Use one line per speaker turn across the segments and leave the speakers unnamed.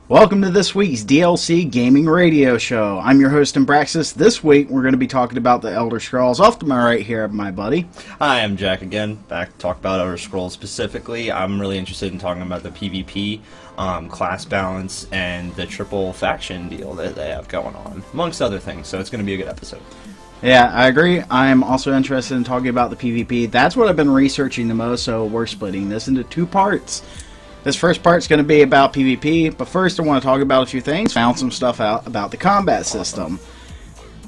Welcome to this week's DLC Gaming Radio Show. I'm your host, Imbraxis. This week, we're going to be talking about the Elder Scrolls. Off to my right here, my buddy.
Hi, I'm Jack again, back to talk about Elder Scrolls specifically. I'm really interested in talking about the PvP, class balance, and the triple faction deal that they have going on, amongst other things, so it's going to be a good episode.
Yeah, I agree. I'm also interested in talking about the PvP. That's what I've been researching the most, so we're splitting this into two parts. This first part's going to be about PvP, but first I want to talk about a few things. Found some stuff out about the combat system.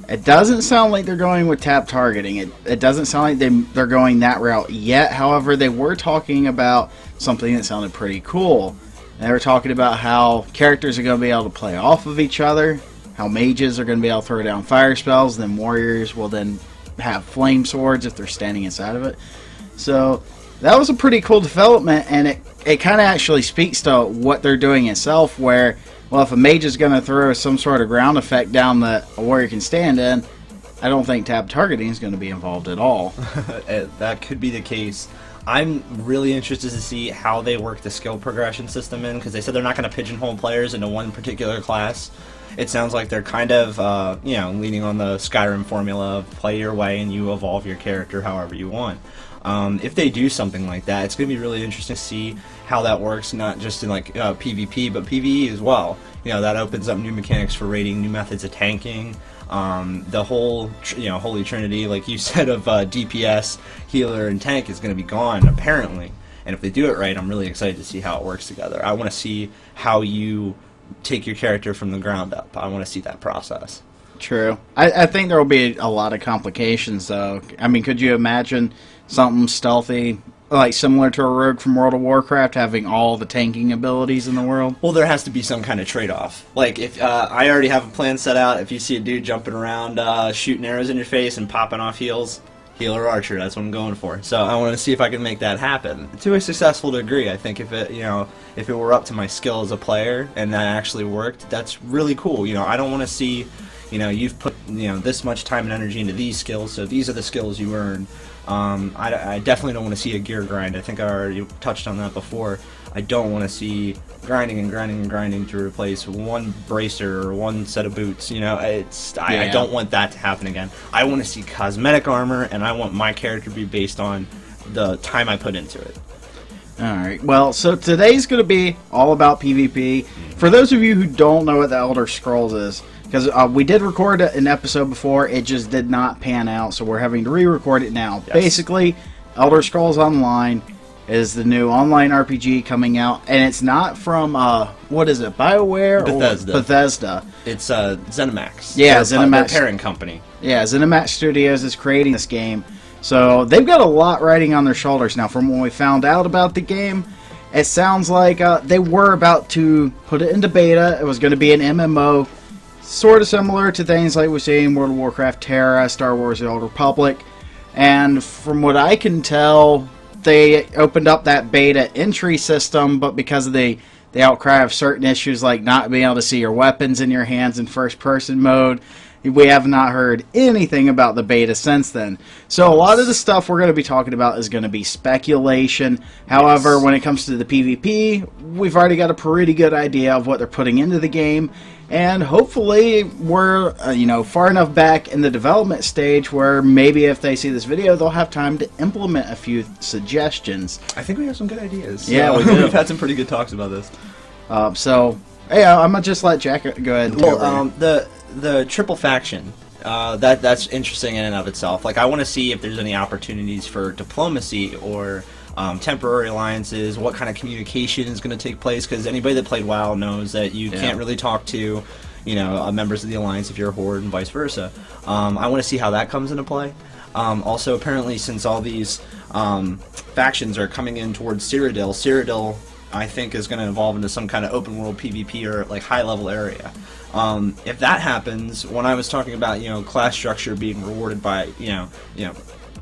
It doesn't sound like they're going with tap targeting. It doesn't sound like they're going that route yet. However, they were talking about something that sounded pretty cool. They were talking about how characters are going to be able to play off of each other, how mages are going to be able to throw down fire spells, then warriors will then have flame swords if they're standing inside of it. So that was a pretty cool development, and it kind of actually speaks to what they're doing itself, where, well, if a mage is going to throw some sort of ground effect down that a warrior can stand in, I don't think tap targeting is going to be involved at all.
That could be the case. I'm really interested to see how they work the skill progression system in, because they said they're not going to pigeonhole players into one particular class. It sounds like they're kind of, leaning on the Skyrim formula of play your way and you evolve your character however you want. If they do something like that, it's going to be really interesting to see how that works, not just in PvP, but PvE as well. You know, that opens up new mechanics for raiding, new methods of tanking. The whole, holy trinity, like you said, of DPS, healer, and tank is going to be gone, apparently. And if they do it right, I'm really excited to see how it works together. I want to see how you take your character from the ground up. I want to see that process.
True. I think there will be a lot of complications, though. I mean, could you imagine something stealthy, like similar to a rogue from World of Warcraft, having all the tanking abilities in the world?
Well, there has to be some kind of trade-off. Like, if I already have a plan set out, if you see a dude jumping around, shooting arrows in your face and popping off heals, healer or archer, that's what I'm going for. So I want to see if I can make that happen to a successful degree. I think if it were up to my skill as a player and that actually worked, that's really cool. I don't want to see, you've put this much time and energy into these skills, so these are the skills you earn. I definitely don't want to see a gear grind. I think I already touched on that before. I don't want to see grinding and grinding and grinding to replace one bracer or one set of boots. I don't want that to happen again. I want to see cosmetic armor, and I want my character to be based on the time I put into it.
Alright, well, so today's going to be all about PvP. For those of you who don't know what the Elder Scrolls is, because we did record an episode before, it just did not pan out, so we're having to re-record it now. Yes. Basically, Elder Scrolls Online is the new online RPG coming out, and it's not from, what is it, BioWare?
Bethesda.
Or Bethesda.
It's ZeniMax.
Yeah, ZeniMax.
Their parent company.
Yeah, ZeniMax Studios is creating this game. So they've got a lot riding on their shoulders now. From when we found out about the game, it sounds like they were about to put it into beta. It was going to be an MMO, sort of similar to things like we've seen in World of Warcraft, Terra, Star Wars: The Old Republic. And from what I can tell, they opened up that beta entry system, but because of the outcry of certain issues like not being able to see your weapons in your hands in first-person mode, we have not heard anything about the beta since then. So a lot of the stuff we're going to be talking about is going to be speculation. However,
Yes.
When it comes to the PvP, we've already got a pretty good idea of what they're putting into the game. And hopefully we're far enough back in the development stage where maybe if they see this video, they'll have time to implement a few suggestions.
I think we have some good ideas.
Yeah,
we do. We've had some pretty good talks about this.
Yeah, I'm going to just let Jack go ahead and
Well, the triple faction, that's interesting in and of itself. Like, I want to see if there's any opportunities for diplomacy or temporary alliances, what kind of communication is going to take place, because anybody that played WoW knows that you can't really talk to members of the alliance if you're a horde and vice versa. I want to see how that comes into play. Also, apparently, since all these factions are coming in towards Cyrodiil, I think is going to evolve into some kind of open world PvP or like high level area. If that happens, when I was talking about class structure being rewarded by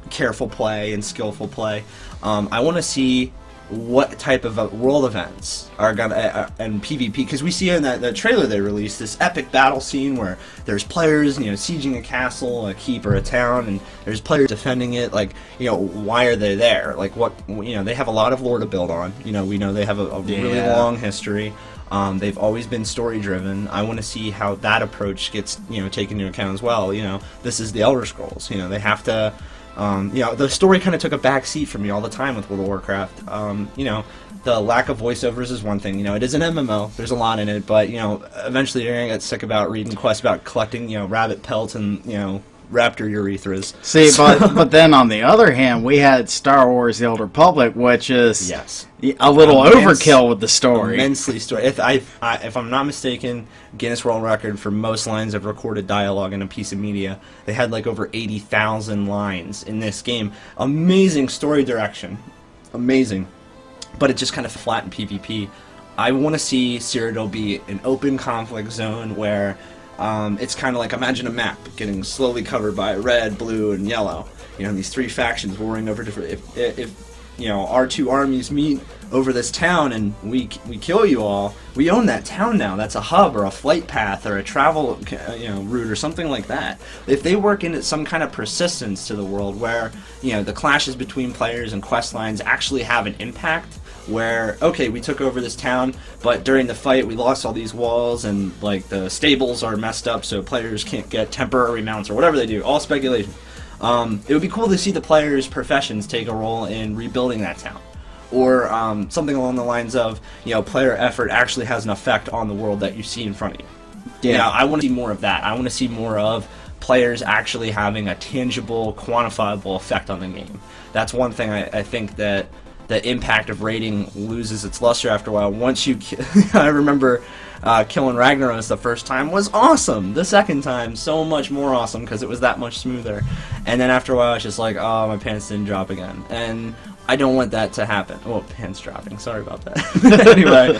careful play and skillful play, I want to see what type of world events are gonna and PvP, because we see in that trailer they released this epic battle scene where there's players sieging a castle, a keep, or a town, and there's players defending it. Like, why are they there? Like, what they have a lot of lore to build on. We know they have a really long history. They've always been story driven. I want to see how that approach gets taken into account as well. This is the Elder Scrolls. They have to. The story kind of took a back seat for me all the time with World of Warcraft. The lack of voiceovers is one thing. It is an MMO. There's a lot in it, but eventually you're gonna get sick about reading quests about collecting rabbit pelts and raptor urethras.
See, but then on the other hand, we had Star Wars: The Old Republic, which is a little overkill with the story.
Immensely story. If I'm not mistaken, Guinness World Record for most lines of recorded dialogue in a piece of media. They had like over 80,000 lines in this game. Amazing story direction. Amazing. But it just kind of flat in PvP. I want to see Cyrodiil be an open conflict zone where it's kind of like, imagine a map getting slowly covered by red, blue, and yellow. These three factions warring over different. If our two armies meet over this town and we kill you all, we own that town now. That's a hub or a flight path or a travel route or something like that. If they work into some kind of persistence to the world where the clashes between players and quest lines actually have an impact, where okay, we took over this town, but during the fight we lost all these walls and like the stables are messed up, so players can't get temporary mounts or whatever they do. All speculation. It would be cool to see the players' professions take a role in rebuilding that town, or something along the lines of player effort actually has an effect on the world that you see in front of you. Yeah, I want to see more of that. I want to see more of players actually having a tangible, quantifiable effect on the game. That's one thing I think that the impact of raiding loses its luster after a while. Once you, I remember killing Ragnaros the first time was awesome. The second time, so much more awesome because it was that much smoother. And then after a while, it's just like, oh, my pants didn't drop again. And I don't want that to happen. Oh, pants dropping. Sorry about that. Anyway,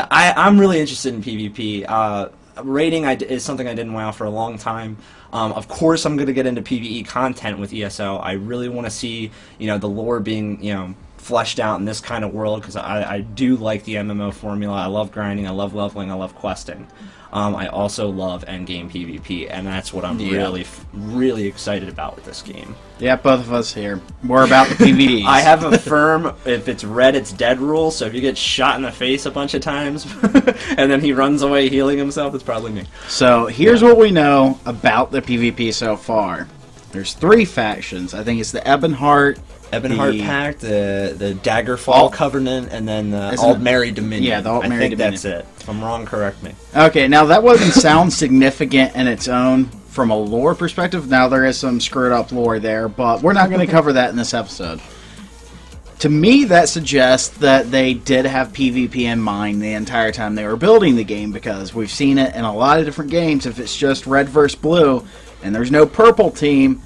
I'm really interested in PvP. Raiding is something I did in WoW for a long time. Of course, I'm going to get into PvE content with ESO. I really want to see, the lore being, fleshed out in this kind of world because I do like the MMO formula. I love grinding. I love leveling. I love questing. I also love endgame PvP, and that's what I'm really excited about with this game.
Yeah, both of us here. We're about the PvP.
I have a firm, if it's red, it's dead rule, so if you get shot in the face a bunch of times, and then he runs away healing himself, it's probably me.
So, here's what we know about the PvP so far. There's 3 factions. I think it's the Ebonheart
Pact, the Daggerfall Covenant, and then the Aldmeri Dominion.
Yeah, the Aldmeri Dominion.
That's it. If I'm wrong, correct me.
Okay, now that wouldn't sound significant in its own from a lore perspective. Now there is some screwed up lore there, but we're not going to cover that in this episode. To me, that suggests that they did have PvP in mind the entire time they were building the game, because we've seen it in a lot of different games. If it's just red versus blue and there's no purple team,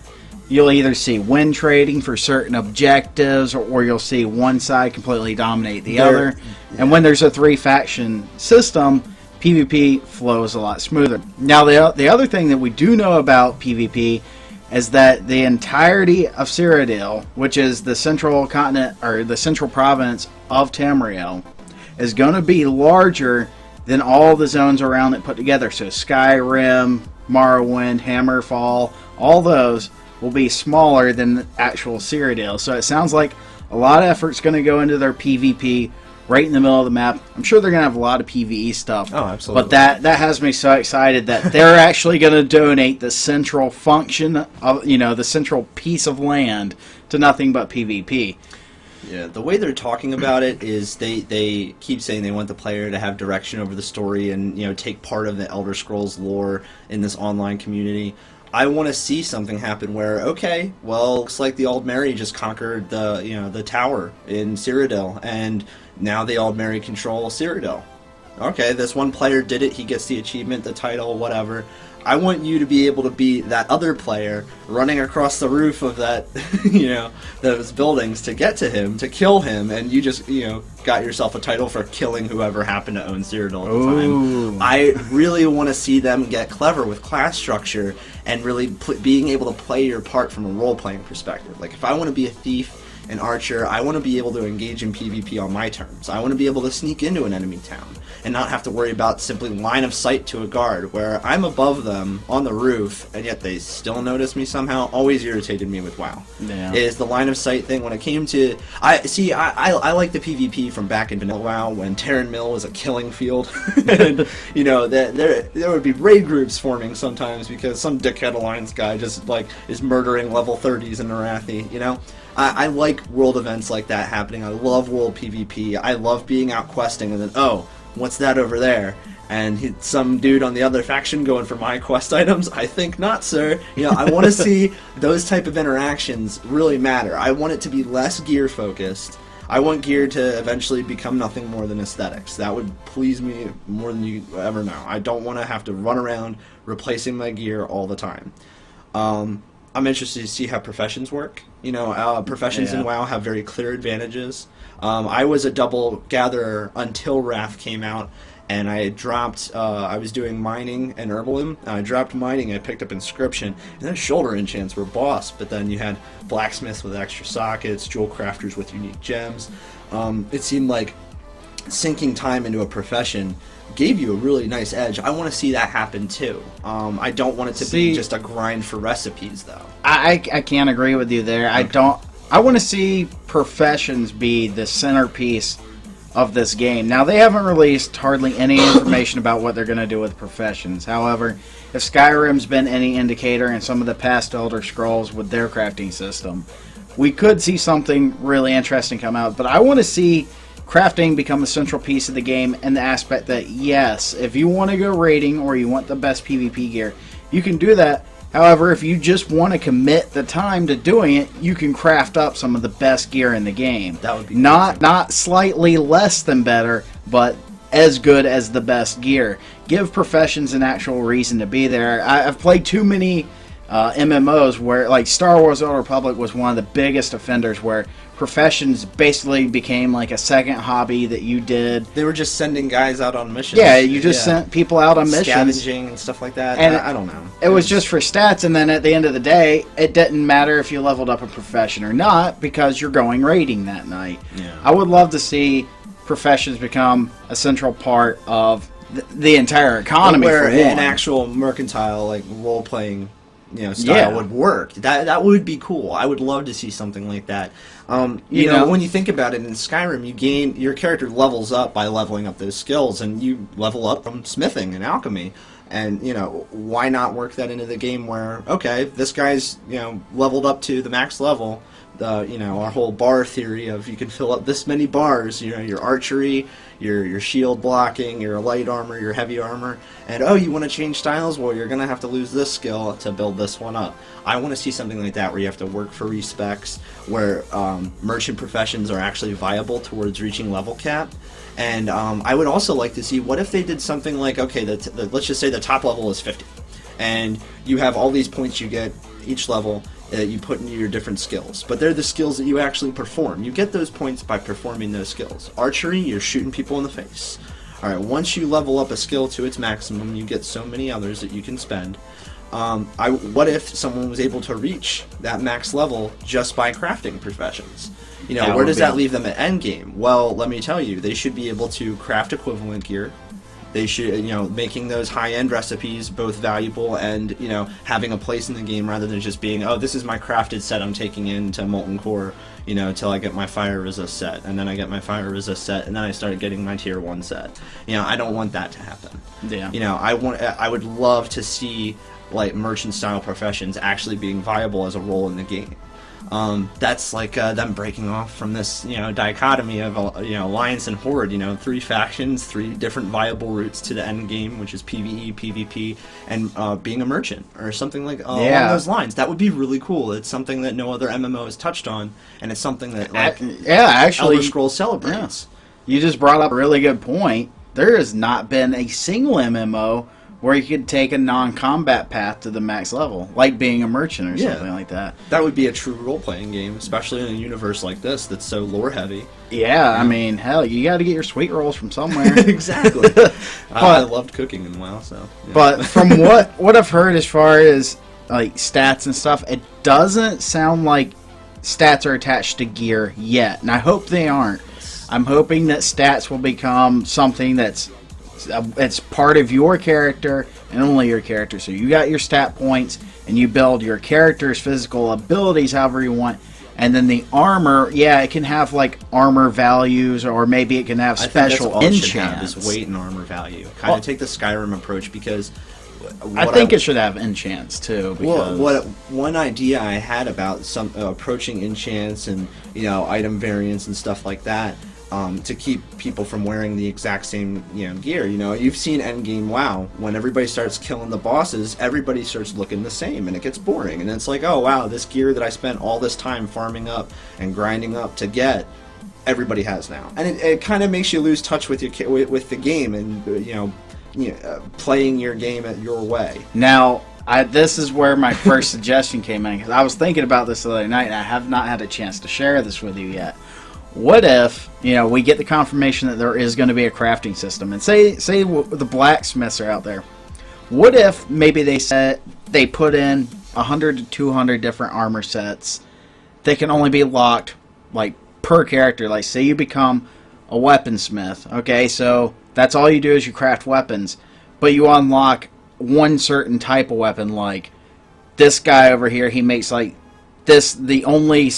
you'll either see win trading for certain objectives, or you'll see one side completely dominate the other. Yeah. And when there's a 3-faction system, PvP flows a lot smoother. Now, the other thing that we do know about PvP is that the entirety of Cyrodiil, which is the central continent, or the central province of Tamriel, is going to be larger than all the zones around it put together. So Skyrim, Morrowind, Hammerfall, all those will be smaller than the actual Cyrodiil. So it sounds like a lot of effort's going to go into their PvP right in the middle of the map. I'm sure they're going to have a lot of PvE stuff.
Oh, absolutely.
But that has me so excited that they're actually going to donate the central function of, the central piece of land to nothing but PvP.
Yeah, the way they're talking about it is they keep saying they want the player to have direction over the story and, take part of the Elder Scrolls lore in this online community. I want to see something happen where, okay, well, looks like the Aldmeri just conquered the tower in Cyrodiil, and now the Aldmeri control Cyrodiil. Okay, this one player did it, he gets the achievement, the title, whatever. I want you to be able to be that other player running across the roof of that, those buildings to get to him, to kill him, and you just, got yourself a title for killing whoever happened to own Cyrodiil at the time. I really want to see them get clever with class structure and really being able to play your part from a role-playing perspective. Like, if I want to be a thief, an archer, I want to be able to engage in PvP on my terms. I want to be able to sneak into an enemy town. and not have to worry about simply line of sight to a guard, where I'm above them on the roof, and yet they still notice me somehow, always irritated me with WoW.
Yeah.
Is the line of sight thing. When it came to... I like the PvP from back in vanilla WoW, when Terran Mill was a killing field. And, you know, there would be raid groups forming sometimes because some dickhead Alliance guy just, like, is murdering level 30s in Arathi, you know? I like world events like that happening. I love world PvP. I love being out questing and then, oh, what's that over there? And some dude on the other faction going for my quest items? I think not, sir. You know, I want to see those type of interactions really matter. I want it to be less gear focused. I want gear to eventually become nothing more than aesthetics. That would please me more than you ever know. I don't want to have to run around replacing my gear all the time. I'm interested to see how professions work. You know, professions in WoW have very clear advantages. I was a double gatherer until Wrath came out, and I dropped, I was doing mining and herbalism. I dropped mining, I picked up inscription, and then shoulder enchants were boss, but then you had blacksmiths with extra sockets, jewel crafters with unique gems. It seemed like sinking time into a profession gave you a really nice edge. I want to see that happen too. I don't want it to be just a grind for recipes, though.
I can't agree with you there. Okay. I want to see professions be the centerpiece of this game. Now, they haven't released hardly any information about what they're going to do with professions. However, if Skyrim's been any indicator in some of the past Elder Scrolls with their crafting system, we could see something really interesting come out. But I want to see crafting become a central piece of the game in the aspect that, yes, if you want to go raiding or you want the best PvP gear, you can do that. However, if you just want to commit the time to doing it, you can craft up some of the best gear in the game.
That would be
not slightly less than better, but as good as the best gear. Give professions an actual reason to be there. I've played too many MMOs where, like, Star Wars: Old Republic was one of the biggest offenders where professions basically became like a second hobby that you did.
They were just sending guys out on missions.
Yeah, you just sent people out on missions.
Scavenging and stuff like that. And I don't know.
It was just for stats, and then at the end of the day, it didn't matter if you leveled up a profession or not because you're going raiding that night.
Yeah.
I would love to see professions become a central part of the entire economy.
Where
for one.
an actual mercantile, like, role-playing, you know, style would work. That would be cool. I would love to see something like that. You know, when you think about it, in Skyrim, your character levels up by leveling up those skills, and you level up from smithing and alchemy. And, you know, why not work that into the game where, okay, this guy's, you know, leveled up to the max level. You know, our whole bar theory of you can fill up this many bars, you know, your archery, your shield blocking, your light armor, your heavy armor, and oh, you want to change styles? Well, you're going to have to lose this skill to build this one up. I want to see something like that where you have to work for respecs, where merchant professions are actually viable towards reaching level cap. And I would also like to see, what if they did something like, okay, let's just say the top level is 50, and you have all these points you get each level that you put into your different skills, but they're the skills that you actually perform. You get those points by performing those skills. Archery, you're shooting people in the face. Alright, once you level up a skill to its maximum, you get so many others that you can spend. What if someone was able to reach that max level just by crafting professions? You know, where does that leave them at endgame? Well, let me tell you, they should be able to craft equivalent gear. They should, you know, making those high-end recipes both valuable and, you know, having a place in the game rather than just being, oh, this is my crafted set I'm taking into Molten Core, you know, until I get my fire resist set, and then I get my fire resist set, and then I start getting my tier 1 set. You know, I don't want that to happen.
Yeah.
You know, I would love to see, like, merchant-style professions actually being viable as a role in the game. That's like them breaking off from this, you know, dichotomy of, you know, Alliance and Horde, you know, 3 factions, 3 different viable routes to the end game, which is PvE, PvP, and being a merchant, or something like along those lines. That would be really cool. It's something that no other MMO has touched on, and it's something that, like,
actually,
Elder Scrolls celebrates.
Yeah. You just brought up a really good point. There has not been a single MMO where you could take a non-combat path to the max level, like being a merchant or something like that.
That would be a true role-playing game, especially in a universe like this that's so lore-heavy.
Yeah, I mean, hell, you got to get your sweet rolls from somewhere.
Exactly. I loved cooking in WoW, so. Yeah.
But from what I've heard as far as, like, stats and stuff, it doesn't sound like stats are attached to gear yet, and I hope they aren't. I'm hoping that stats will become something that's It's part of your character and only your character. So you got your stat points, and you build your character's physical abilities however you want. And then the armor, yeah, it can have like armor values, or maybe it can have special
I think
enchants.
that's all it should have is weight and armor value. Kind of take the Skyrim approach, because
I think it should have enchants too. Because
one idea I had about some approaching enchants and item variants and stuff like that, to keep people from wearing the exact same gear. You've seen endgame WoW, when everybody starts killing the bosses, everybody starts looking the same, and it gets boring. And it's like, oh wow, this gear that I spent all this time farming up and grinding up to get, everybody has now, and it kind of makes you lose touch with with the game, and playing your game at your way.
Now, this is where my first suggestion came in, because I was thinking about this the other night, and I have not had a chance to share this with you yet. What if, we get the confirmation that there is going to be a crafting system, and say the blacksmiths are out there. What if maybe they put in 100 to 200 different armor sets? They can only be locked like per character. Like, say you become a weaponsmith. Okay, so that's all you do is you craft weapons, but you unlock one certain type of weapon. Like this guy over here, he makes like the only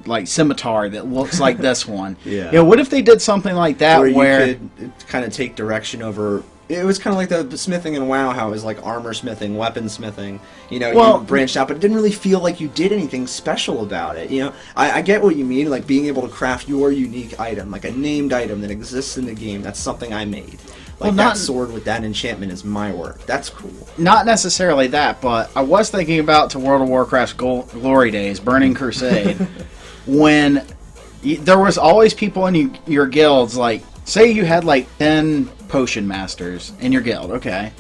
like scimitar that looks like this one.
Yeah.
What if they did something like that where
you could kind of take direction over? It was kind of like the smithing in WoW, how it was like armor smithing, weapon smithing. You branched out, but it didn't really feel like you did anything special about it. I get what you mean, like being able to craft your unique item, like a named item that exists in the game. That's something I made. Like that sword with that enchantment is my work. That's cool.
Not necessarily that, but I was thinking about to World of Warcraft's glory days, Burning Crusade, when there was always people in your guilds, like, say you had like 10 potion masters in your guild, okay?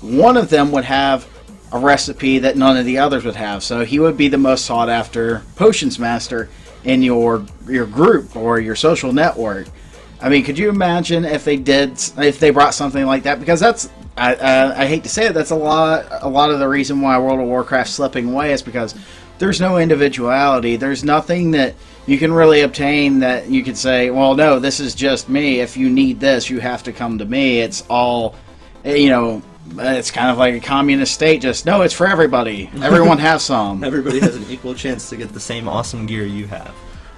One of them would have a recipe that none of the others would have, so he would be the most sought after potions master in your group or your social network. I mean, could you imagine if they brought something like that? Because that's, I hate to say it, that's a lot of the reason why World of Warcraft's slipping away is because there's no individuality. There's nothing that you can really obtain that you could say, well, no, this is just me. If you need this, you have to come to me. It's all, it's kind of like a communist state. Just, no, it's for everybody. Everyone has some.
Everybody has an equal chance to get the same awesome gear you have.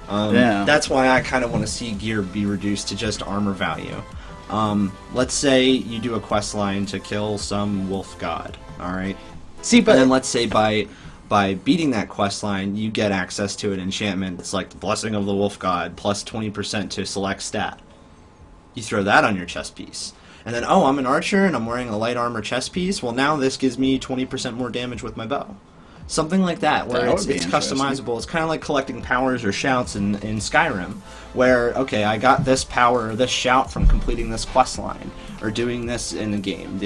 That's why I kind of want to see gear be reduced to just armor value. Let's say you do a quest line to kill some wolf god, alright? And then let's say by beating that quest line, you get access to an enchantment. It's like the Blessing of the Wolf God, plus 20% to select stat. You throw that on your chest piece. And then, oh, I'm an archer and I'm wearing a light armor chest piece. Well, now this gives me 20% more damage with my bow. Something like that, where it's customizable. It's kind of like collecting powers or shouts in Skyrim, where, okay, I got this power or this shout from completing this quest line, or doing this in the game.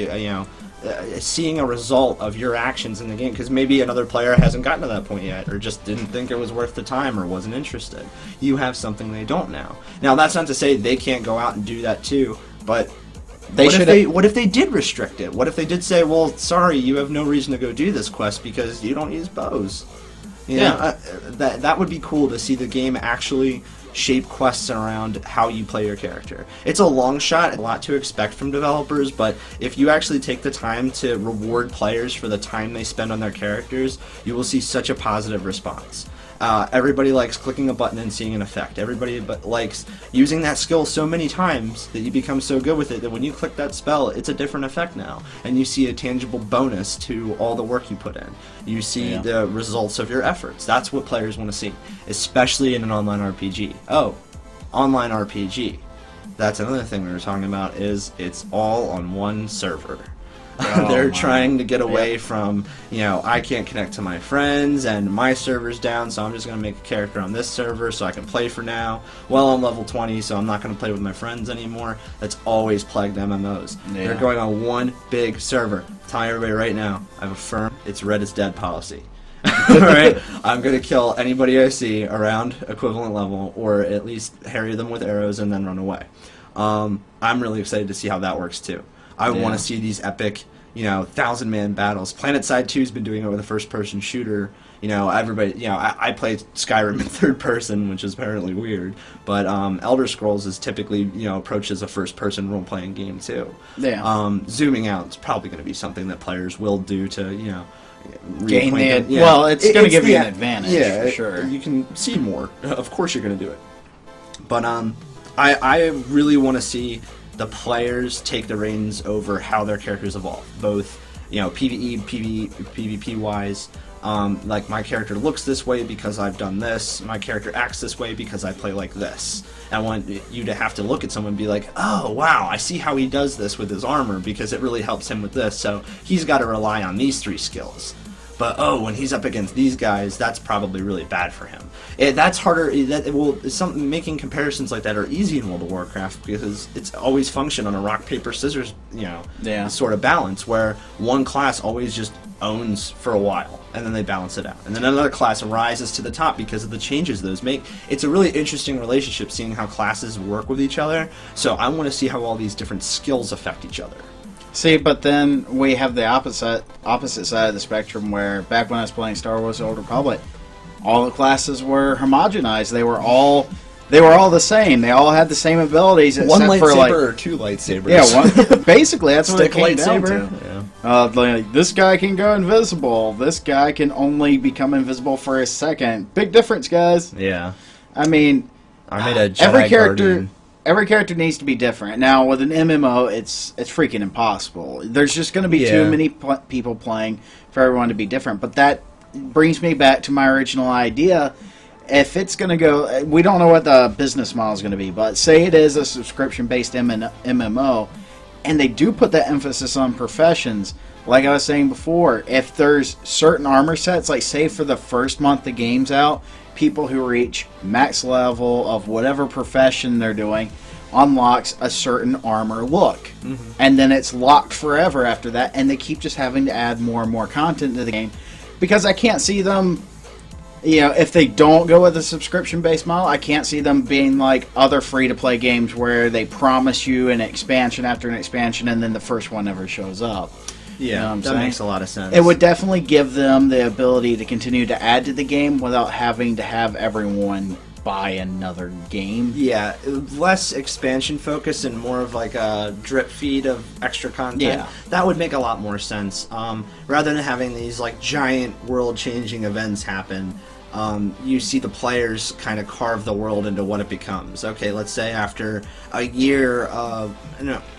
Seeing a result of your actions in the game, because maybe another player hasn't gotten to that point yet, or just didn't think it was worth the time, or wasn't interested. You have something they don't now. Now, that's not to say they can't go out and do that too, but what if they did restrict it? What if they did say, well, sorry, you have no reason to go do this quest because you don't use bows? That would be cool to see the game actually shape quests around how you play your character. It's a long shot, a lot to expect from developers, but if you actually take the time to reward players for the time they spend on their characters, you will see such a positive response. Everybody likes clicking a button and seeing an effect. Everybody likes using that skill so many times that you become so good with it that when you click that spell, it's a different effect now. And you see a tangible bonus to all the work you put in. You see the results of your efforts. That's what players want to see, especially in an online RPG. Oh, online RPG. That's another thing we were talking about, is it's all on one server. They're trying to get away from, I can't connect to my friends and my server's down, so I'm just going to make a character on this server so I can play for now. Well, I'm level 20, so I'm not going to play with my friends anymore. That's always plagued MMOs. Yeah. They're going on one big server. I'm telling everybody right now, I have a firm, it's red is dead policy. Alright? I'm going to kill anybody I see around equivalent level, or at least harry them with arrows and then run away. I'm really excited to see how that works too. I want to see these epic 1,000-man battles. PlanetSide 2's been doing it with a first-person shooter. Everybody, I play Skyrim in third person, which is apparently weird, but Elder Scrolls is typically, approached as a first-person role-playing game, too.
Yeah.
Zooming out is probably going to be something that players will do to,
gain the...
Yeah.
Well, it's going to give you an advantage, for sure.
You can see more. Of course you're going to do it. But I really want to see the players take the reins over how their characters evolve, both, PvE, PvP-wise. Like, my character looks this way because I've done this. My character acts this way because I play like this. I want you to have to look at someone and be like, oh, wow, I see how he does this with his armor because it really helps him with this. So he's got to rely on these 3 skills. But, when he's up against these guys, that's probably really bad for him. That's harder. Making comparisons like that are easy in World of Warcraft because it's always functioned on a rock, paper, scissors, sort of balance where one class always just owns for a while and then they balance it out. And then another class rises to the top because of the changes those make. It's a really interesting relationship seeing how classes work with each other. So I want to see how all these different skills affect each other.
See, but then we have the opposite side of the spectrum where back when I was playing Star Wars: The Old Republic, all the classes were homogenized. They were all the same. They all had the same abilities except
one lightsaber
for like
or 2 lightsabers.
Yeah, basically that's what it came down to.
Yeah.
Like, this guy can go invisible. This guy can only become invisible for a second. Big difference, guys.
Yeah.
I mean,
I made a Jedi Guardian.
Every character needs to be different. Now, with an MMO, it's freaking impossible. There's just going to be too many people playing for everyone to be different. But that brings me back to my original idea. If it's going to go... We don't know what the business model is going to be, but say it is a subscription-based MMO, and they do put that emphasis on professions. Like I was saying before, if there's certain armor sets, like say for the first month the game's out, people who reach max level of whatever profession they're doing unlocks a certain armor look. Mm-hmm. And then it's locked forever after that, and they keep just having to add more and more content to the game. Because I can't see them, if they don't go with a subscription-based model, I can't see them being like other free-to-play games where they promise you an expansion after an expansion and then the first one never shows up.
Yeah, that makes a lot of sense.
It would definitely give them the ability to continue to add to the game without having to have everyone buy another game.
Yeah, less expansion focus and more of like a drip feed of extra content.
Yeah.
That would make a lot more sense. Rather than having these like giant world-changing events happen, you see the players kind of carve the world into what it becomes. Okay, let's say after a year of,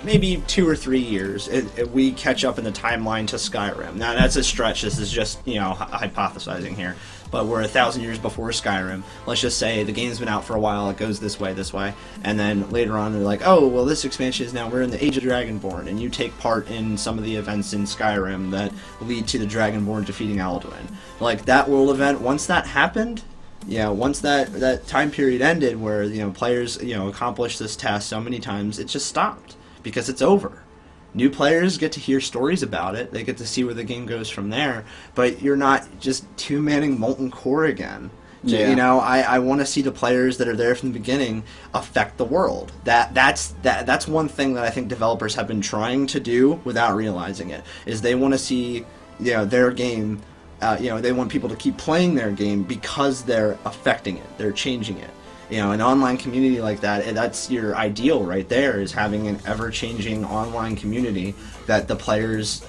maybe 2 or 3 years, we catch up in the timeline to Skyrim. Now, that's a stretch. This is just, hypothesizing here. But we're 1,000 years before Skyrim. Let's just say the game's been out for a while, it goes this way, and then later on they're like, oh, well, this expansion is now we're in the Age of Dragonborn, and you take part in some of the events in Skyrim that lead to the Dragonborn defeating Alduin. Like, that world event, once that happened, once that time period ended where, players, accomplished this task so many times, it just stopped, because it's over. New players get to hear stories about it. They get to see where the game goes from there. But you're not just two-manning Molten Core again. Yeah. I want to see the players that are there from the beginning affect the world. That's one thing that I think developers have been trying to do without realizing it. Is they want to see their game. They want people to keep playing their game because they're affecting it. They're changing it. An online community like that, that's your ideal right there, is having an ever-changing online community that the players,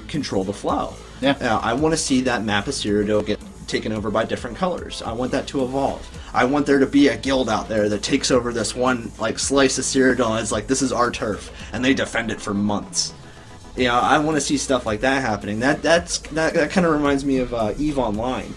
control the flow.
Yeah.
I want to see that map of Cyrodiil get taken over by different colors. I want that to evolve. I want there to be a guild out there that takes over this one, slice of Cyrodiil and is like, this is our turf, and they defend it for months. I want to see stuff like that happening. That kind of reminds me of EVE Online.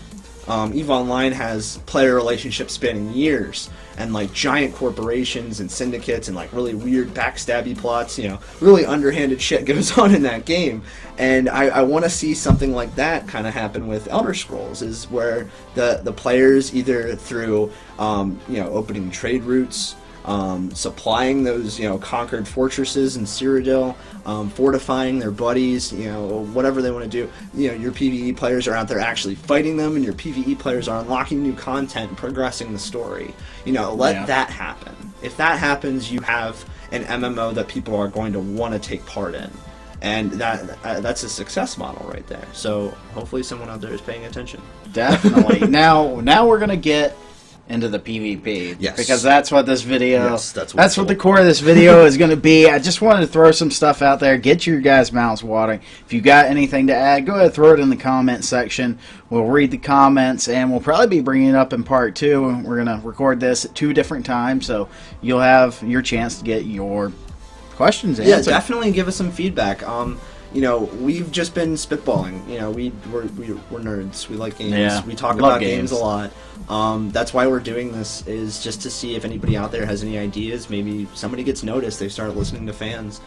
EVE Online has player relationships spanning years, and giant corporations and syndicates and really weird backstabby plots, really underhanded shit goes on in that game. And I want to see something like that kind of happen with Elder Scrolls, is where the players, either through opening trade routes, supplying those conquered fortresses in Cyrodiil, fortifying their buddies, whatever they want to do. Your PvE players are out there actually fighting them, and your PvE players are unlocking new content and progressing the story. Let that happen. If that happens, you have an MMO that people are going to want to take part in. And that's a success model right there. So hopefully someone out there is paying attention.
Definitely. now we're gonna get into the PvP.
Yes.
Because that's what this video.
Yes, that's
what the core of this video is gonna be. I just wanted to throw some stuff out there, get your guys' mouths watering. If you got anything to add, go ahead, throw it in the comment section. We'll read the comments, and we'll probably be bringing it up in part 2. We're gonna record this at 2 different times, so you'll have your chance to get your questions answered.
Yeah, definitely give us some feedback. You know, we've just been spitballing. You know, we're nerds. We like games.
Yeah,
We talk
love
about games a lot. That's why we're doing this, is just to see if anybody out there has any ideas. Maybe somebody gets noticed. They start listening to fans.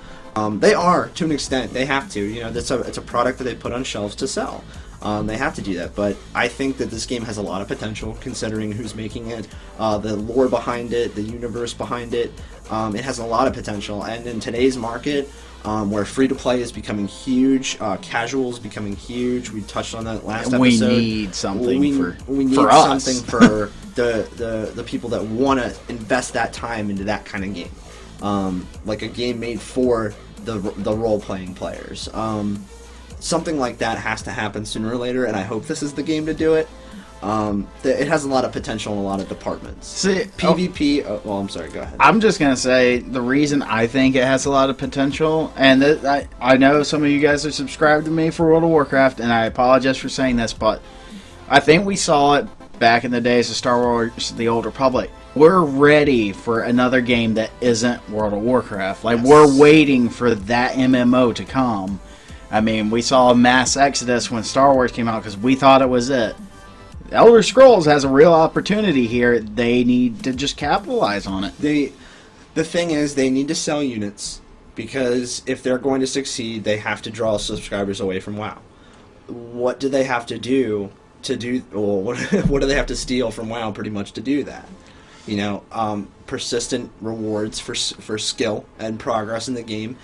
They are, to an extent. They have to. You know, it's a product that they put on shelves to sell. They have to do that. But I think that this game has a lot of potential, considering who's making it, the lore behind it, the universe behind it. It has a lot of potential. And in today's market, where free-to-play is becoming huge, casual is becoming huge. We touched on that last episode.
We need something for us.
Something for the people that want to invest that time into that kind of game. Like a game made for the role-playing players. Something like that has to happen sooner or later, and I hope this is the game to do it. It has a lot of potential in a lot of departments.
See,
PvP. Well, I'm sorry. Go ahead.
I'm just gonna say the reason I think it has a lot of potential, and I know some of you guys are subscribed to me for World of Warcraft, and I apologize for saying this, but I think we saw it back in the days of Star Wars: The Old Republic. We're ready for another game that isn't World of Warcraft. Like,
Yes.
we're waiting for that MMO to come. I mean, we saw a mass exodus when Star Wars came out because we thought it was it. Elder Scrolls has a real opportunity here. They need to just capitalize on it.
The thing is, they need to sell units, because if they're going to succeed, they have to draw subscribers away from WoW. What do they have to do well, what do they have to steal from WoW pretty much to do that? You know, persistent rewards for skill and progress in the game,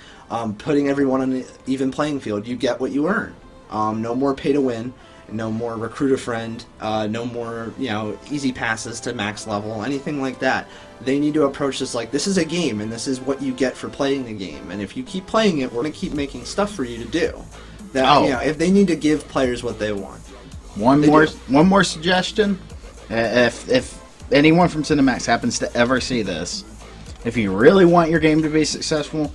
putting everyone on an even playing field. You get what you earn. No more pay to win. No more recruit a friend, no more, easy passes to max level, anything like that. They need to approach this like, this is a game, and this is what you get for playing the game. And if you keep playing it, we're going to keep making stuff for you to do. If they need to give players what they want.
One more suggestion. If anyone from Cinemax happens to ever see this, if you really want your game to be successful,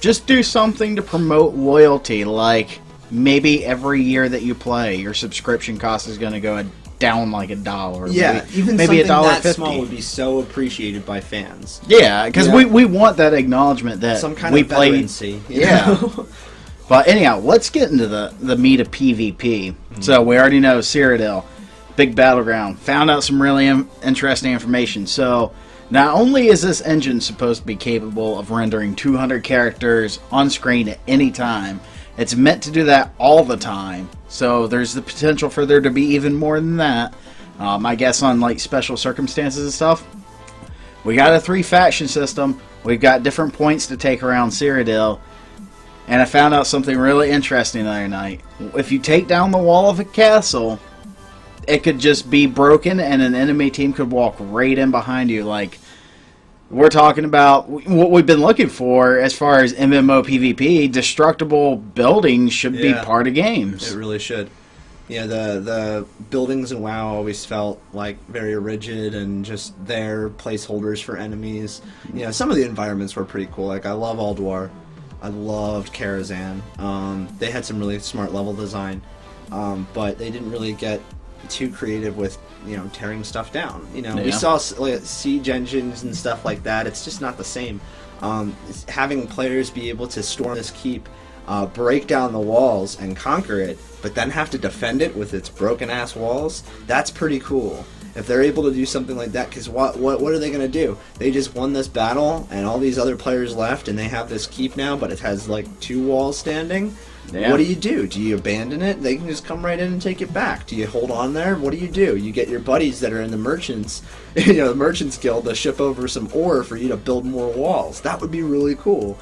just do something to promote loyalty, like maybe every year that you play, your subscription cost is going to go down like $1.
Yeah, even
maybe
something that
$1.50.
small would be so appreciated by fans.
Yeah, because we want that acknowledgement that
some kind
we
of
play.
veterancy.
Yeah. But anyhow, let's get into the meat of PvP. Mm-hmm. So we already know Cyrodiil, big battleground. Found out some really interesting information. So not only is this engine supposed to be capable of rendering 200 characters on screen at any time, it's meant to do that all the time, so there's the potential for there to be even more than that. I guess on like special circumstances and stuff. We got a 3-faction system. We've got different points to take around Cyrodiil. And I found out something really interesting the other night. If you take down the wall of a castle, it could just be broken and an enemy team could walk right in behind you. Like, we're talking about what we've been looking for as far as MMO PvP. Destructible buildings should be part of games.
It really should. Yeah, the buildings in WoW always felt like very rigid and just there, placeholders for enemies. You know, some of the environments were pretty cool. Like, I love Alduar. I loved Karazhan. They had some really smart level design, but they didn't really get too creative with tearing stuff down. We saw siege engines and stuff like that. It's just not the same. Having players be able to storm this keep, break down the walls and conquer it, but then have to defend it with its broken ass walls, that's pretty cool. If they're able to do something like that, because what are they going to do? They just won this battle and all these other players left and they have this keep now, but it has like 2 walls standing. Yeah. What do? Do you abandon it? They can just come right in and take it back. Do you hold on there? What do? You get your buddies that are in the merchants, the merchants guild, to ship over some ore for you to build more walls. That would be really cool.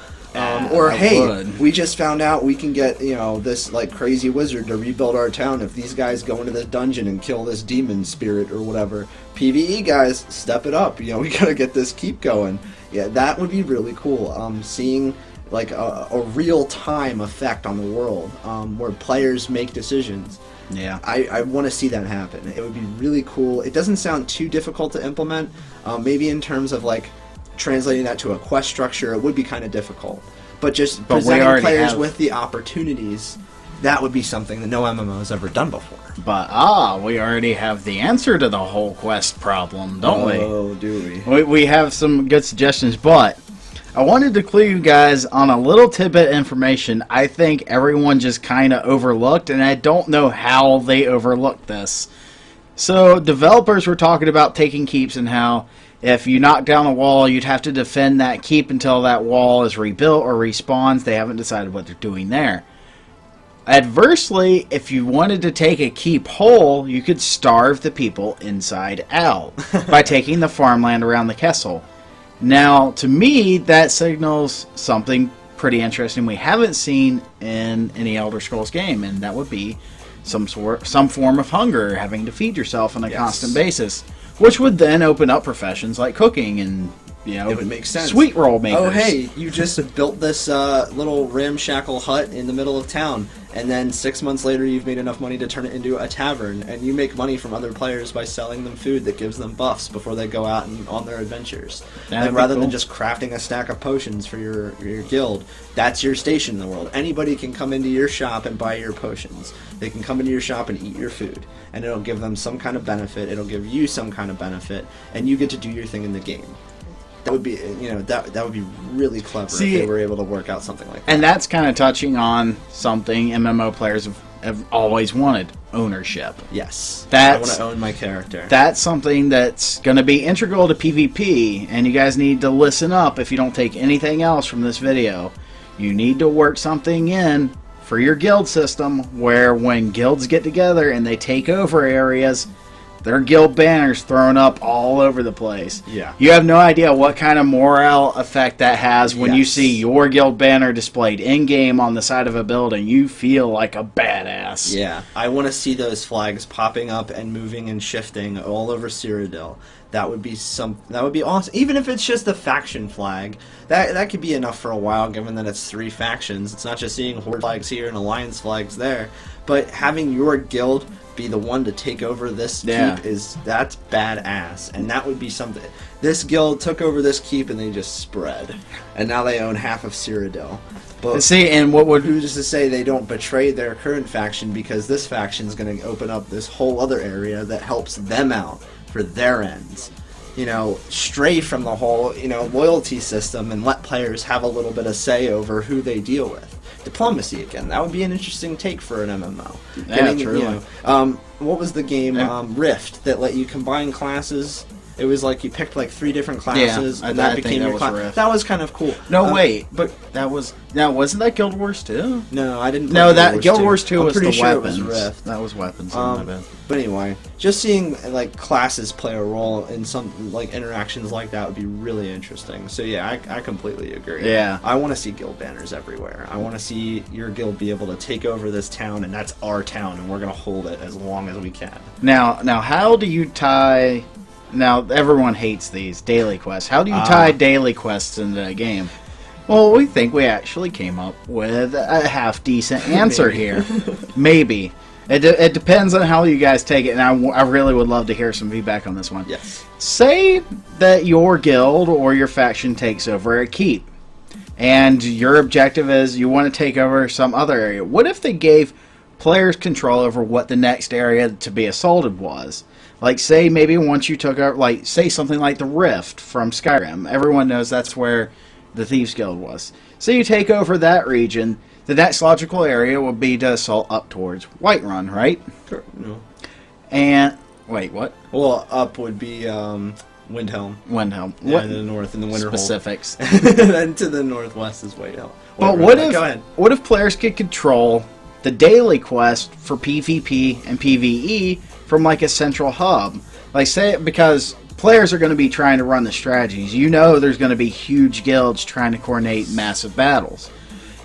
We just found out we can get this like crazy wizard to rebuild our town if these guys go into this dungeon and kill this demon spirit or whatever. PvE guys, step it up. We gotta get this keep going. Yeah, that would be really cool. Seeing like a real-time effect on the world, where players make decisions.
Yeah.
I want to see that happen. It would be really cool. It doesn't sound too difficult to implement. Maybe in terms of like translating that to a quest structure, it would be kind of difficult. But just presenting players with the opportunities, that would be something that no MMO has ever done before.
But, we already have the answer to the whole quest problem, don't we?
Oh, do we?
We have some good suggestions, but I wanted to clue you guys on a little tidbit information I think everyone just kind of overlooked, and I don't know how they overlooked this. So, developers were talking about taking keeps and how if you knock down a wall, you'd have to defend that keep until that wall is rebuilt or respawns. They haven't decided what they're doing there. Adversely, if you wanted to take a keep whole, you could starve the people inside out by taking the farmland around the castle. Now, to me, that signals something pretty interesting we haven't seen in any Elder Scrolls game, and that would be some form of hunger, having to feed yourself on a constant basis, which would then open up professions like cooking and, you know,
it would make sense.
Sweet roll makers.
Oh, hey, you just built this little ramshackle hut in the middle of town, and then 6 months later you've made enough money to turn it into a tavern, and you make money from other players by selling them food that gives them buffs before they go out and on their adventures. Like, rather than just crafting a stack of potions for your guild, that's your station in the world. Anybody can come into your shop and buy your potions. They can come into your shop and eat your food, and it'll give them some kind of benefit, it'll give you some kind of benefit, and you get to do your thing in the game. That would be, you know, that would be really clever if they were able to work out something like that.
And that's kind of touching on something MMO players have always wanted: ownership.
Yes, I want to own my character.
That's something that's going to be integral to PvP, and you guys need to listen up if you don't take anything else from this video. You need to work something in for your guild system where when guilds get together and they take over areas, their guild banners thrown up all over the place.
Yeah.
You have no idea what kind of morale effect that has when you see your guild banner displayed in-game on the side of a building. You feel like a badass.
Yeah. I want to see those flags popping up and moving and shifting all over Cyrodiil. That would be awesome. Even if it's just a faction flag, that could be enough for a while, given that it's 3 factions. It's not just seeing horde flags here and alliance flags there, but having your guild be the one to take over this keep that's badass, and that would be something. This guild took over this keep and they just spread, and now they own half of Cyrodiil. But
see, and what would
who's to say they don't betray their current faction, because this faction is going to open up this whole other area that helps them out for their ends. You know, stray from the whole, you know, loyalty system and let players have a little bit of say over who they deal with. Diplomacy again. That would be an interesting take for an MMO.
Yeah, truly.
You know, what was the game Rift that let you combine classes? It was like you picked like 3 different classes, and that became your class. That was kind of cool.
No, wait, but that was wasn't that Guild Wars 2?
No, I didn't.
No, that Guild Wars 2 was the
sure
weapons.
It was Rift.
That was weapons. My bad.
But anyway, just seeing like classes play a role in some like interactions like that would be really interesting. So yeah, I completely agree.
Yeah,
I want to see guild banners everywhere. I want to see your guild be able to take over this town, and that's our town, and we're gonna hold it as long as we can.
Now, how do you tie? Now, everyone hates these daily quests. How do you tie daily quests into a game? Well, we think we actually came up with a half-decent answer here. Maybe. It depends on how you guys take it, and I really would love to hear some feedback on this one.
Yes.
Say that your guild or your faction takes over a keep, and your objective is you want to take over some other area. What if they gave players control over what the next area to be assaulted was? Like, say, maybe once you took over, like, say something like the Rift from Skyrim. Everyone knows that's where the Thieves Guild was. So you take over that region. The next logical area would be to assault up towards Whiterun, right?
Sure. No.
And, wait, what?
Well, up would be Windhelm.
Windhelm.
Yeah,
What
in the north, in the Winterhold.
specifics?
Then to the northwest is Whitehall.
But what if players could control the daily quest for PvP and PvE from like a central hub? Like, say it, because players are going to be trying to run the strategies. You know there's going to be huge guilds trying to coordinate massive battles.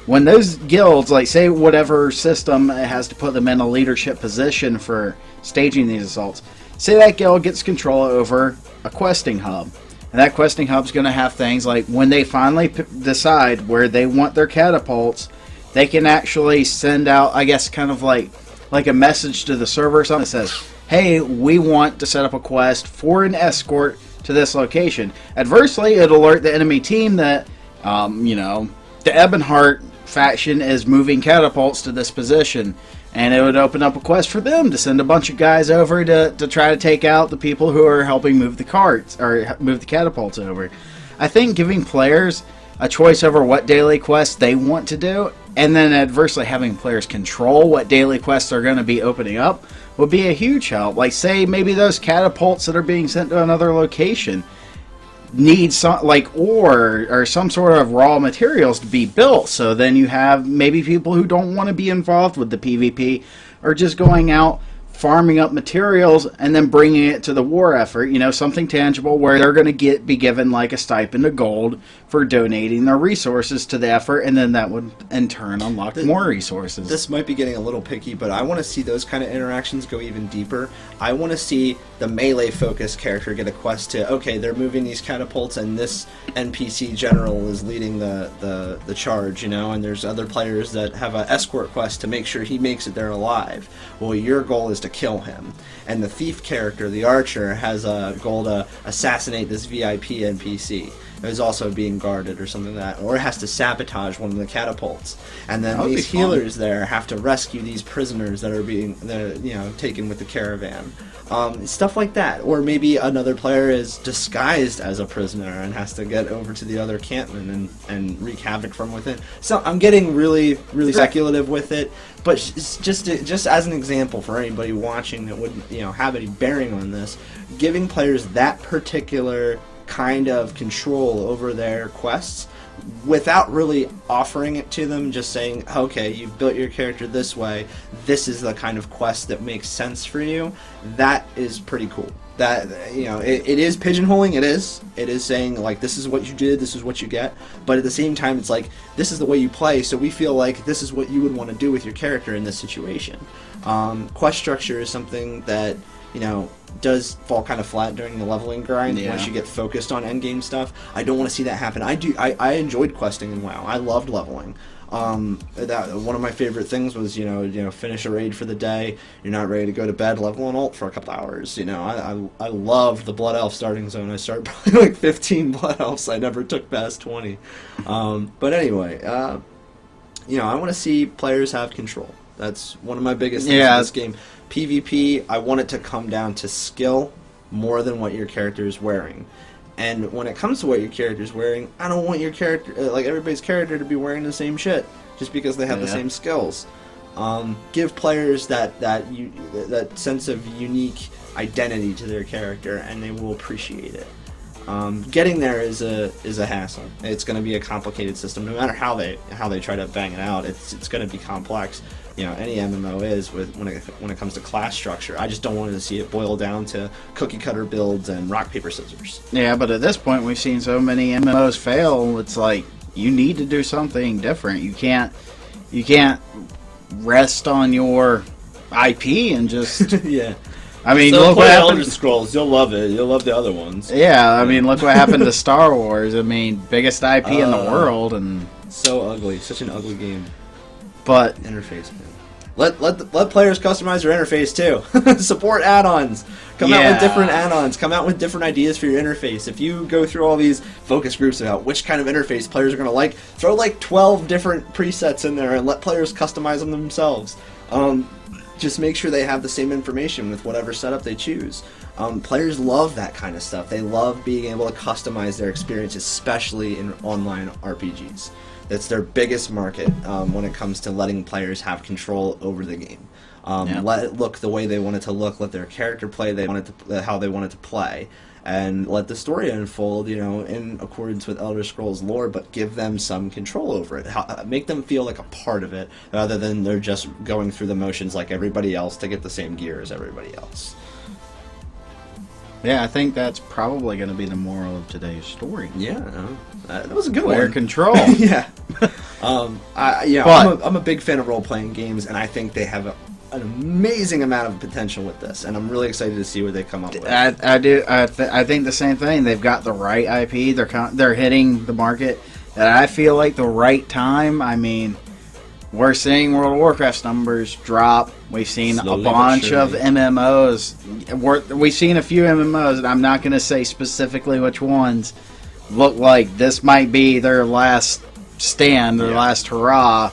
When those guilds, like, say whatever system has to put them in a leadership position for staging these assaults, say that guild gets control over a questing hub, And that questing hub's going to have things like when they finally decide where they want their catapults, they can actually send out, I guess, kind of like a message to the server or something that says, hey, we want to set up a quest for an escort to this location. Adversely, it'll alert the enemy team that, the Ebonheart faction is moving catapults to this position. And it would open up a quest for them to send a bunch of guys over to try to take out the people who are helping move the carts, or move the catapults over. I think giving players a choice over what daily quests they want to do, and then adversely having players control what daily quests are going to be opening up, would be a huge help. Like, say, maybe those catapults that are being sent to another location need some, like, ore or some sort of raw materials to be built. So then you have maybe people who don't want to be involved with the PvP or just going out farming up materials and then bringing it to the war effort, something tangible where they're going to be given like a stipend of gold for donating their resources to the effort, and then that would in turn unlock more resources.
This might be getting a little picky, but I want to see those kind of interactions go even deeper. I want to see the melee focused character get a quest to, okay, they're moving these catapults and this NPC general is leading the charge, and there's other players that have an escort quest to make sure he makes it there alive. Well, your goal is to kill him. And the thief character, the archer, has a goal to assassinate this VIP NPC who's also being guarded or something like that, or has to sabotage one of the catapults. And then these healers there have to rescue these prisoners that are being taken with the caravan. Stuff like that. Or maybe another player is disguised as a prisoner and has to get over to the other campman and wreak havoc from within. So I'm getting really, really speculative with it, but just as an example for anybody watching that wouldn't have any bearing on this, giving players that particular kind of control over their quests without really offering it to them, just saying, okay, you've built your character this way, this is the kind of quest that makes sense for you, that is pretty cool. That, it is pigeonholing, it is saying, like, this is what you did, this is what you get, but at the same time, it's like, this is the way you play, so we feel like this is what you would want to do with your character in this situation. Quest structure is something that, does fall kind of flat during the leveling grind once you get focused on endgame stuff. I don't want to see that happen. I enjoyed questing in WoW. I loved leveling. One of my favorite things was, finish a raid for the day, you're not ready to go to bed, level an ult for a couple hours. I loved the Blood Elf starting zone. I started probably like 15 Blood Elves. I never took past 20. But anyway, I want to see players have control. That's one of my biggest things in this game. PvP, I want it to come down to skill more than what your character is wearing. And when it comes to what your character is wearing, I don't want your character, like everybody's character, to be wearing the same shit just because they have the same skills. Give players that sense of unique identity to their character, and they will appreciate it. Getting there is a hassle. It's going to be a complicated system. No matter how they try to bang it out, it's going to be complex. Any MMO is when it comes to class structure. I just don't want to see it boil down to cookie cutter builds and rock paper scissors.
Yeah, but at this point we've seen so many MMOs fail. It's like you need to do something different. You can't rest on your IP and just
yeah.
I mean,
so
look what happened.
Elder Scrolls, you'll love it. You'll love the other ones.
Yeah, I mean, look what happened to Star Wars. I mean, biggest IP in the world, and
so ugly, such an ugly game.
But
interface, man. Let players customize their interface too. Support add-ons. Come out with different add-ons. Come out with different ideas for your interface. If you go through all these focus groups about which kind of interface players are going to like, throw like 12 different presets in there and let players customize them themselves. Just make sure they have the same information with whatever setup they choose. Players love that kind of stuff. They love being able to customize their experience, especially in online RPGs. That's their biggest market when it comes to letting players have control over the game. Let it look the way they want it to look. Let their character play how they want it to play, and let the story unfold, in accordance with Elder Scrolls lore. But give them some control over it. Make them feel like a part of it, rather than they're just going through the motions like everybody else to get the same gear as everybody else.
yeah, I think that's probably going to be the moral of today's story.
Yeah, that was a good
Player
one.
control.
Yeah. I'm a big fan of role-playing games, and I think they have an amazing amount of potential with this, and I'm really excited to see what they come up with.
I do. I think the same thing. They've got the right IP. They're hitting the market at I feel like the right time. I mean, we're seeing World of Warcraft's numbers drop. We've seen
Slowly
a
but
bunch of
surely.
MMOs. We've seen a few MMOs, and I'm not going to say specifically which ones. Look like this might be their last stand, their last hurrah.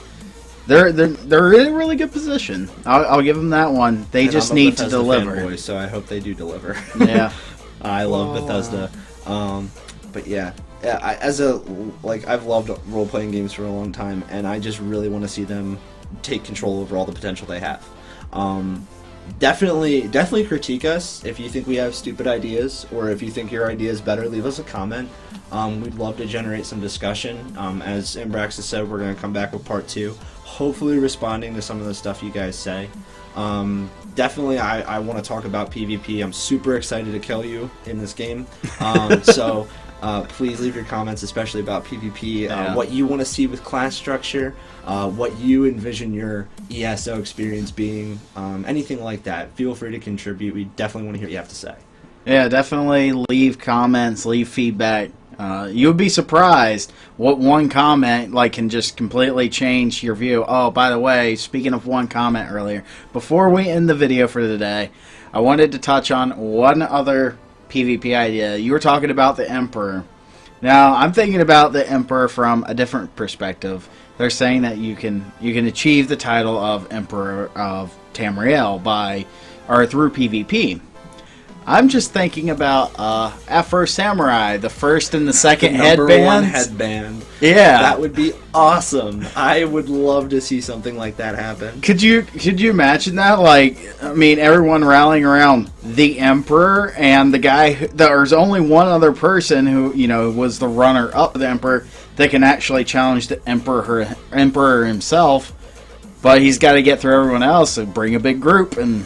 They're in a really good position. I'll give them that one. They
And
just
I'm a
need to
Bethesda
deliver.
fanboy, so I hope they do deliver.
Yeah.
I love Bethesda. But yeah, I've loved role playing games for a long time, and I just really want to see them take control over all the potential they have. Definitely critique us if you think we have stupid ideas, or if you think your idea is better. Leave us a comment. We'd love to generate some discussion. As Imbrax has said, we're going to come back with part 2, hopefully responding to some of the stuff you guys say. Definitely, I want to talk about PvP. I'm super excited to kill you in this game. So please leave your comments, especially about PvP, what you want to see with class structure, what you envision your ESO experience being, anything like that. Feel free to contribute. We definitely want to hear what you have to say.
Yeah, definitely leave comments, leave feedback. You'll be surprised what one comment can just completely change your view. Oh, by the way, speaking of one comment earlier, before we end the video for today, I wanted to touch on one other PvP idea. You were talking about the Emperor. Now, I'm thinking about the Emperor from a different perspective. They're saying that you can achieve the title of Emperor of Tamriel through PvP. I'm just thinking about Afro Samurai, the first and the second
Number one
headbands.
headband.
Yeah,
That would be awesome. I would love to see something like that happen.
Could you imagine that? Everyone rallying around the Emperor, and the guy. There's only one other person who was the runner-up of the Emperor that can actually challenge the Emperor himself, but he's got to get through everyone else and bring a big group, and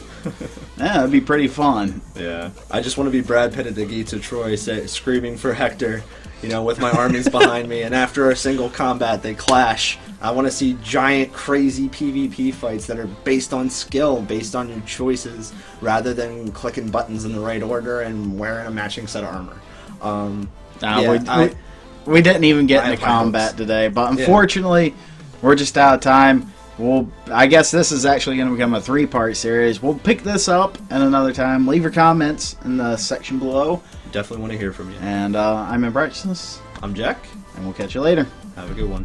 that'd be pretty fun.
Yeah, I just want to be Brad Pitt at the gates of Troy, screaming for Hector, with my armies behind me, and after a single combat, they clash. I want to see giant, crazy PvP fights that are based on skill, based on your choices, rather than clicking buttons in the right order and wearing a matching set of armor.
We didn't even get
I
into
have high
combat
hopes.
today, but unfortunately, we're just out of time. I guess this is actually going to become a 3-part series. We'll pick this up at another time. Leave your comments in the section below.
Definitely want to hear from you.
And I'm in Brightness,
I'm Jack.
and we'll catch you later.
Have a good one.